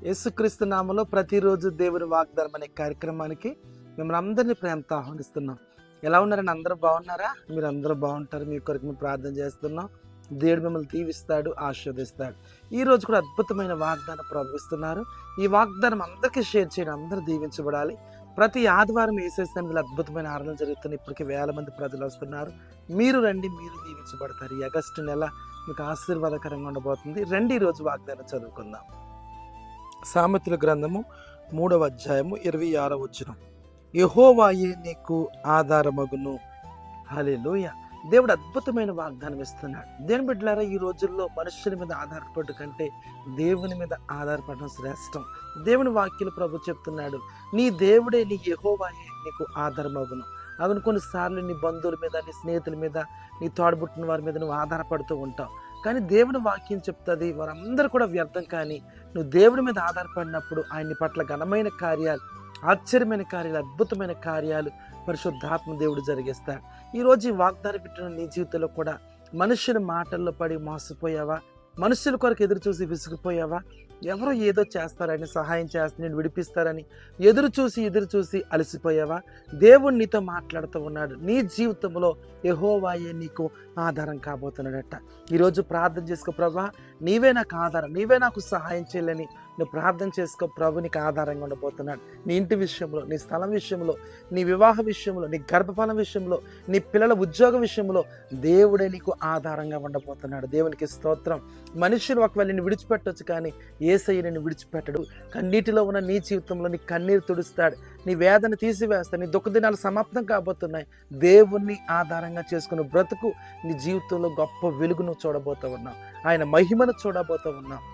యేసుక్రీస్తు నామములో ప్రతిరోజు దేవుని వాగ్దానం అనే కార్యక్రమానికి మిమ్మల్ని అందరినీ ప్రేమతో ఆహ్వానిస్తున్నాం. ఎలా ఉన్నారని అందరూ బాగున్నారా? మీరు అందరూ బాగుంటారు. మీ కొరకు మేము ప్రార్థన చేస్తున్నాం. దేవుడు మిమ్మల్ని దీవిస్తాడు, ఆశీర్వదిస్తాడు. ఈ రోజు కూడా అద్భుతమైన వాగ్దానం ప్రవహిస్తున్నారు. ఈ వాగ్దానం అందరికీ షేర్ చేయడం, అందరూ దీవించబడాలి. ప్రతి ఆదివారం యేసేసన్నిధిలో అద్భుతమైన ఆరాధన జరుగుతున్నాయి. ఇప్పటికీ 1000 మంది ప్రజలు వస్తున్నారు. మీరు రండి, మీరు దీవించబడతారు. ఈ ఆగస్టు నెల మీకు ఆశీర్వాదకరంగా ఉండబోతుంది. రండి, ఈ రోజు వాగ్దానం చదువుకుందాం. సామెతల గ్రంథము 3వ అధ్యాయము 26వ వచనం. యెహోవాయే నీకు ఆధారమగును. హల్లెలూయా. దేవుడు అద్భుతమైన వాగ్దానం ఇస్తున్నాడు. దేవుని బిడ్డలారా, ఈ రోజుల్లో మనుషుల మీద ఆధారపడటం కంటే దేవుని మీద ఆధారపడడం శ్రేష్టం. దేవుని వాక్యాలు ప్రభు చెప్తున్నాడు, నీ దేవుడే, నీ యెహోవాయే నీకు ఆధారమగును. అవును, కొన్నిసార్లు నీ బంధువుల మీద, నీ స్నేహితుల మీద, నీ తోడబుట్టిన వారి మీద నువ్వు ఆధారపడుతూ ఉంటావు. కానీ దేవుని వాక్యం చెప్తుంది, వారందరూ కూడా వ్యర్థం. కానీ నువ్వు దేవుడి మీద ఆధారపడినప్పుడు ఆయన్ని పట్ల ఘనమైన కార్యాలు, ఆశ్చర్యమైన కార్యాలు, అద్భుతమైన కార్యాలు పరిశుద్ధాత్మ దేవుడు జరిగిస్తాడు. ఈరోజు ఈ వాగ్దానం పెట్టిన నీ జీవితంలో కూడా మనుషుల మాటల్లో పడి మోసపోయావా? మనుషుల కొరకు ఎదురు చూసి విసిగిపోయావా? ఎవరో ఏదో చేస్తారని, సహాయం చేస్తే నేను విడిపిస్తారని ఎదురు చూసి అలసిపోయావా? దేవుడు నీతో మాట్లాడుతూ ఉన్నాడు. నీ జీవితంలో యెహోవాయే నీకు ఆధారం కాబోతున్నాడట. ఈరోజు ప్రార్థన చేసుకో, ప్రభా నీవే నాకు ఆధారం, నీవే నాకు సహాయం చేయాలని నువ్వు ప్రార్థన చేసుకో. ప్రభు నీకు ఆధారంగా ఉండబోతున్నాడు. నీ ఇంటి విషయంలో, నీ స్థలం విషయంలో, నీ వివాహ విషయంలో, నీ గర్భఫలం విషయంలో, నీ పిల్లల ఉద్యోగ విషయంలో దేవుడే నీకు ఆధారంగా ఉండబోతున్నాడు. దేవునికి స్తోత్రం. మనుషులు ఒకవేళ నిన్ను విడిచిపెట్టవచ్చు, కానీ యేసయ్య నిన్ను విడిచిపెట్టడు. కన్నీటిలో ఉన్న నీ జీవితంలో నీ కన్నీరు తుడుస్తాడు, నీ వేదన తీసివేస్తాడు. నీ దుఃఖ దినాలు సమాప్తం కాబోతున్నాయి. దేవుణ్ణి ఆధారంగా చేసుకుని బ్రతుకు. నీ జీవితంలో గొప్ప వెలుగును చూడబోతూ ఉన్నావు, ఆయన మహిమను చూడబోతూ ఉన్నావు.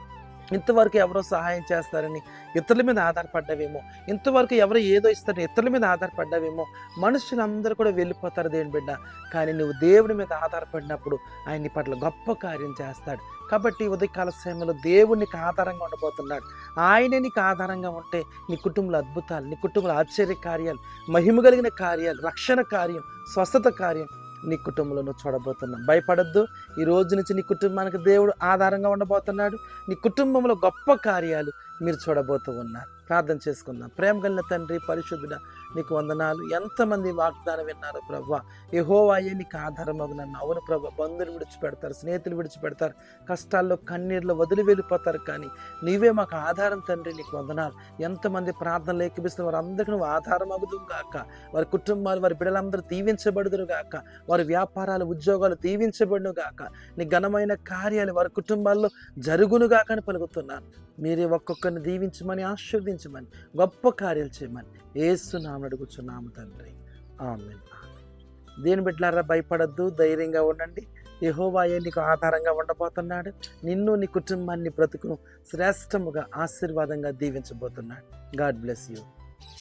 ఇంతవరకు ఎవరో సహాయం చేస్తారని ఇతరుల మీద ఆధారపడ్డావేమో, ఇంతవరకు ఎవరో ఏదో ఇస్తారని ఇతరుల మీద ఆధారపడ్డావేమో. మనుషులందరూ కూడా వెళ్ళిపోతారు దేవుని బిడ్డ. కానీ నువ్వు దేవుడి మీద ఆధారపడినప్పుడు ఆయన నీ పట్ల గొప్ప కార్యం చేస్తాడు. కాబట్టి ఉదయకాల సమయంలో దేవుడు నీకు ఆధారంగా ఉండబోతున్నాడు. ఆయనే నీకు ఆధారంగా ఉంటే నీ కుటుంబంలో అద్భుతాలు, నీ కుటుంబంలో ఆశ్చర్య కార్యాలు, మహిమ కలిగిన కార్యాలు, రక్షణ కార్యం, స్వస్థత కార్యం నీ కుటుంబంలో నువ్వు చూడబోతున్నావు. భయపడద్దు. ఈ రోజు నుంచి నీ కుటుంబానికి దేవుడు ఆధారంగా ఉండబోతున్నాడు. నీ కుటుంబంలో గొప్ప కార్యాలు మీరు చూడబోతూ ఉన్నారు. ప్రార్థన చేసుకుందాం. ప్రేమ కలిగిన తండ్రి, పరిశుద్ధుడా, నీకు వందనాలు. ఎంతమంది వాగ్దానం విన్నారు ప్రభువా? యెహోవాయే నీకు ఆధారమగునన్న. అవును ప్రభు, బంధువులు విడిచిపెడతారు, స్నేహితులు విడిచిపెడతారు, కష్టాల్లో కన్నీరులో వదిలి వెళ్ళిపోతారు, కానీ నీవే మాకు ఆధారం తండ్రి. నీకు వందనాలు. ఎంతమంది ప్రార్థనలు ఏకీపిస్తున్న వారందరికీ నువ్వు ఆధారమగుదు గాక. వారి కుటుంబాలు, వారి బిడ్డలందరూ దీవించబడుదురు గాక. వారి వ్యాపారాలు, ఉద్యోగాలు దీవించబడును గాక. నీ ఘనమైన కార్యాలు వారి కుటుంబాల్లో జరుగును గాక అని పలుకుతున్నాను. మీరే ఒక్కొక్కరిని దీవించమని, ఆశీర్వదించమని, గొప్ప కార్యాలు చేయమని యేసు నామమున అడుగుచున్నాము తండ్రి. ఆమేన్. దేని బిడ్డలారా, భయపడద్దు, ధైర్యంగా ఉండండి. యెహోవాయే నీకు ఆధారంగా ఉండబోతున్నాడు. నిన్ను, నీ కుటుంబాన్ని, బ్రతుకును శ్రేష్టముగా, ఆశీర్వాదంగా దీవించబోతున్నాడు. God bless you.